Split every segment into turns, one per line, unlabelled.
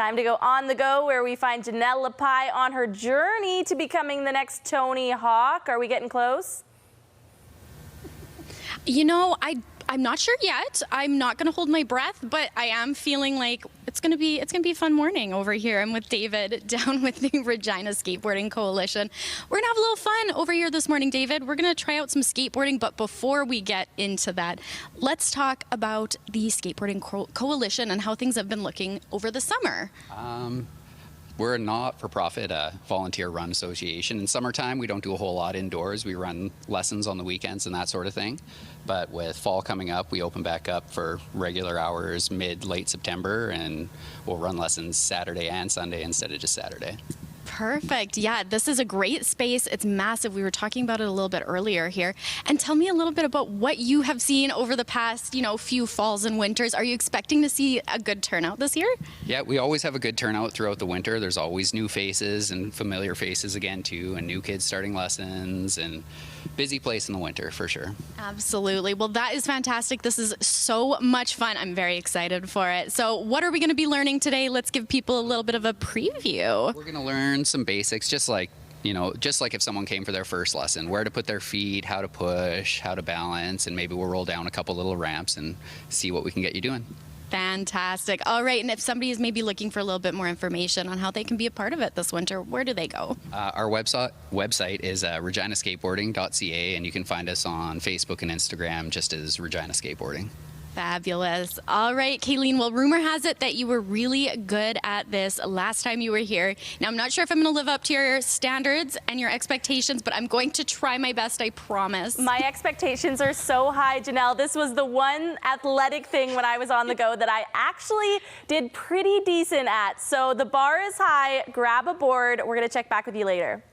Time to go on the go, where we find Janelle Lapai on her journey to becoming the next Tony Hawk. Are we getting close?
You know, I'm not sure yet. I'm not going to hold my breath, but I am feeling like it's going to be a fun morning over here. I'm with David down with the Regina Skateboarding Coalition. We're going to have a little fun over here this morning, David. We're going to try out some skateboarding, but before we get into that, let's talk about the Skateboarding Coalition and how things have been looking over the summer.
We're a not-for-profit volunteer-run association. In summertime, we don't do a whole lot indoors. We run lessons on the weekends and that sort of thing. But with fall coming up, we open back up for regular hours mid-late September, and we'll run lessons Saturday and Sunday instead of just Saturday.
Perfect. Yeah, this is a great space. It's massive. We were talking about it a little bit earlier here. And tell me a little bit about what you have seen over the past, few falls and winters. Are you expecting to see a good turnout this year?
Yeah, we always have a good turnout throughout the winter. There's always new faces and familiar faces again too, and new kids starting lessons, and busy place in the winter for sure.
Absolutely. Well, that is fantastic. This is so much fun. I'm very excited for it. So what are we going to be learning today? Let's give people a little bit of a preview.
We're going to learn some basics, just like if someone came for their first lesson, where to put their feet, how to push, how to balance, and maybe we'll roll down a couple little ramps and see what we can get you doing.
Fantastic. All right, and if somebody is maybe looking for a little bit more information on how they can be a part of it this winter, where do they go?
Our website is reginaskateboarding.ca, and you can find us on Facebook and Instagram just as Regina Skateboarding.
Fabulous. All right, Kayleen, well, rumor has it that you were really good at this last time you were here. Now, I'm not sure if I'm going to live up to your standards and your expectations, but I'm going to try my best, I promise.
My expectations are so high, Janelle. This was the one athletic thing when I was on the go that I actually did pretty decent at. So the bar is high. Grab a board. We're going to check back with you later.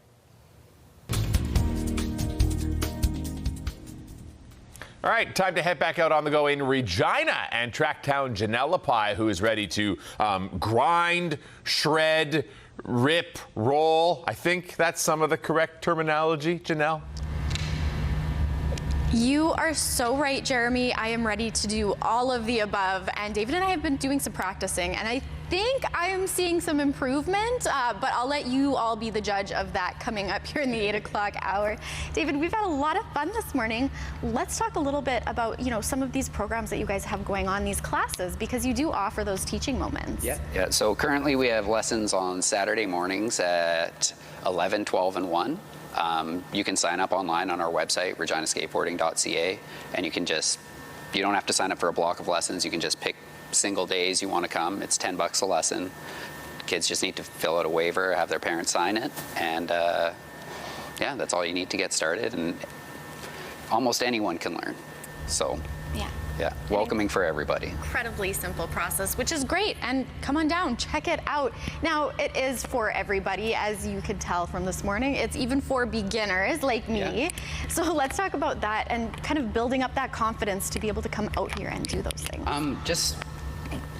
All right, time to head back out on the go in Regina and track down Janelle Lapai, who is ready to grind, shred, rip, roll. I think that's some of the correct terminology, Janelle.
You are so right, Jeremy. I am ready to do all of the above. And David and I have been doing some practicing, and I think I am seeing some improvement, but I'll let you all be the judge of that coming up here in the 8 o'clock hour. David, we've had a lot of fun this morning. Let's talk a little bit about, some of these programs that you guys have going on, these classes, because you do offer those teaching moments.
Yeah. So currently we have lessons on Saturday mornings at 11, 12, and 1. You can sign up online on our website, reginaskateboarding.ca, and you don't have to sign up for a block of lessons. You can just pick single days you want to come. It's $10 a lesson. Kids just need to fill out a waiver, have their parents sign it, and that's all you need to get started, and almost anyone can learn. So yeah, welcoming for everybody.
Incredibly simple process, which is great. And come on down, check it out. Now, it is for everybody, as you could tell from this morning. It's even for beginners like me.
Yeah.
So let's talk about that and kind of building up that confidence to be able to come out here and do those things.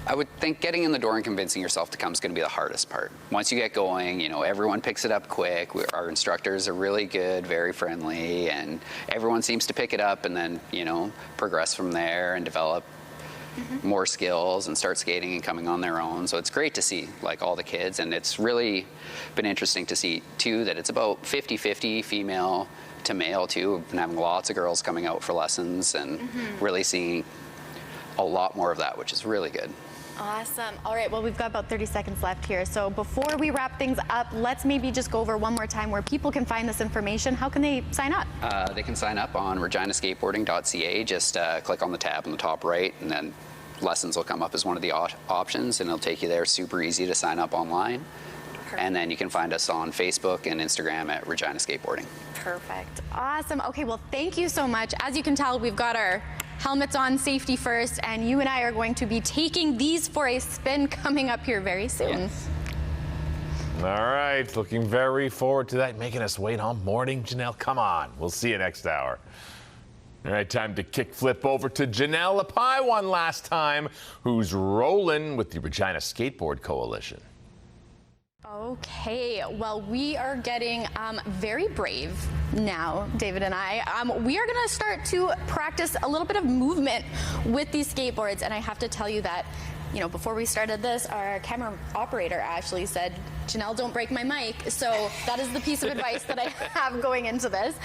I would think getting in the door and convincing yourself to come is going to be the hardest part. Once you get going, everyone picks it up quick. Our instructors are really good, very friendly, and everyone seems to pick it up and then, progress from there and develop more skills and start skating and coming on their own. So it's great to see, all the kids, and it's really been interesting to see, too, that it's about 50-50 female to male, too. We've been having lots of girls coming out for lessons and really seeing a lot more of that, which is really good.
Awesome. All right, well, we've got about 30 seconds left here. So before we wrap things up, let's maybe just go over one more time where people can find this information. How can they sign up?
They can sign up on reginaskateboarding.ca. Just click on the tab in the top right, and then lessons will come up as one of the options, and it'll take you there. Super easy to sign up online. Perfect. And then you can find us on Facebook and Instagram at Regina Skateboarding.
Perfect. Awesome. Okay, well, thank you so much. As you can tell, we've got our helmets on, safety first, and you and I are going to be taking these for a spin coming up here very soon.
Yes.
All right, looking very forward to that. Making us wait all morning, Janelle. Come on, we'll see you next hour. All right, time to kick flip over to Janelle Lapai one last time, who's rolling with the Regina Skateboard Coalition.
Okay, well, we are getting very brave now, David and I. We are going to start to practice a little bit of movement with these skateboards, and I have to tell you that before we started this, our camera operator Ashley said, Janelle, don't break my mic. So that is the piece of advice that I have going into this.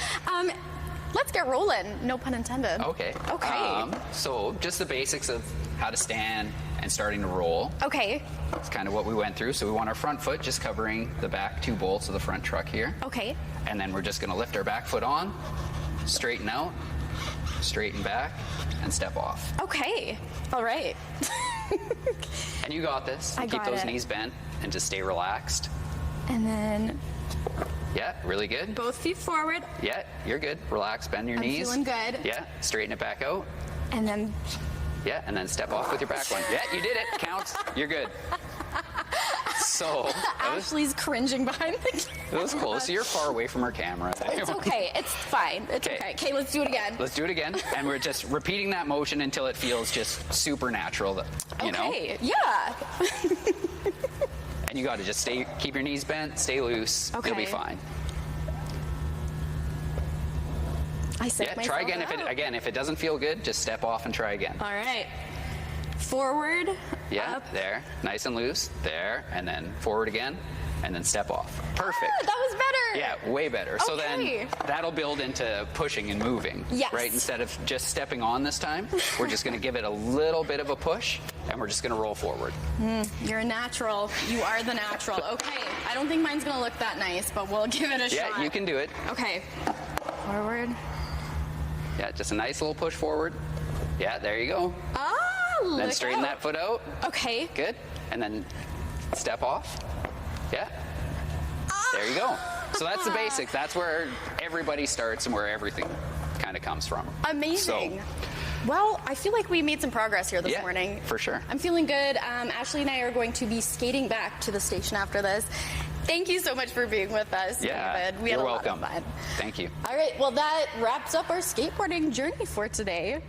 Let's get rolling. No pun intended.
Okay.
Okay.
So just the basics of how to stand and starting to roll.
Okay.
That's kind of what we went through. So we want our front foot just covering the back 2 bolts of the front truck here.
Okay.
And then we're just going to lift our back foot on, straighten out, straighten back, and step off.
Okay. All right.
And you got this.
I
Keep
got
those
it.
knees bent and just stay relaxed.
And then
Yeah, really good.
both feet forward.
Yeah, you're good. Relax, bend your
I'm
knees.
feeling good.
Yeah, straighten it back out.
And then
Yeah, and then step off with your back one. Yeah, you did it. Counts. You're good. So
Ashley's cringing behind the camera.
it was close. So you're far away from her camera.
It's okay. It's fine. It's
Okay.
okay. Okay, let's do it again.
Let's do it again. And we're just repeating that motion until it feels just supernatural, you know?
Okay. Yeah.
And you got to just keep your knees bent, stay loose. You'll be
Okay.
fine.
I said
Yeah, try again.
out.
If it doesn't feel good, just step off and try again.
All right. Forward.
Yeah,
Up.
there, nice and loose, there, and then forward again, and then step off. Perfect.
Ah, that was better.
Yeah, way better. So
Okay.
then that'll build into pushing and moving.
Yes.
Right? Instead of just stepping on this time, we're just going to give it a little bit of a push, and we're just going to roll forward.
You're a natural. You are the natural. Okay. I don't think mine's going to look that nice, but we'll give it a shot.
Yeah, you can do it.
Okay. Forward.
Yeah, just a nice little push forward. Yeah, there you go.
Ah, look
Then straighten
out.
that foot out.
Okay.
Good. And then step off. Yeah. There you go. So that's the basics. That's where everybody starts and where everything kind of comes from.
Amazing.
So,
Well, I feel like we made some progress here this
yeah,
morning.
for sure.
I'm feeling good. Ashley and I are going to be skating back to the station after this. Thank you so much for being with us,
Yeah,
David. We had
you're
a lot
welcome.
of fun.
Thank you.
All right, well, that wraps up our skateboarding journey for today.